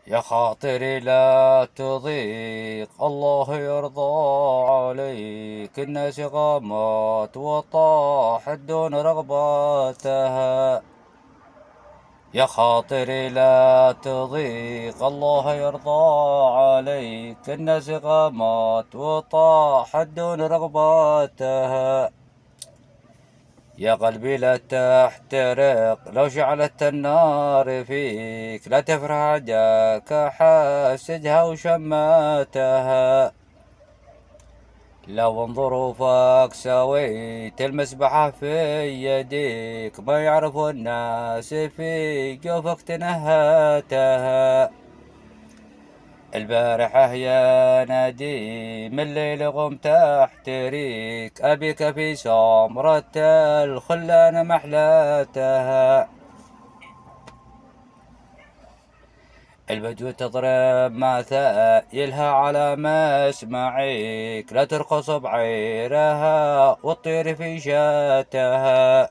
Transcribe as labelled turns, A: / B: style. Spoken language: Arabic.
A: يا خاطري لا تضيق، الله يرضى عليك. الناس غامت وطاحت دون رغبتها. يا خاطري لا تضيق، الله يرضى عليك. الناس غامت وطاحت دون رغبتها. يا قلبي لا تحترق، لو شعلت النار فيك لا تفرح عداك حاسدها وشماتها. لو ان ظروفك سويت المسبحة في يديك، ما يعرف الناس في جوفك تنهاتها. البارحة يا نديم الليل غمت احتريك، أبيك في سمرة الخلان محلاتها. البدو تضرب مثايلها على مسمعيك، لا ترقص بعيرها والطير في شاتها.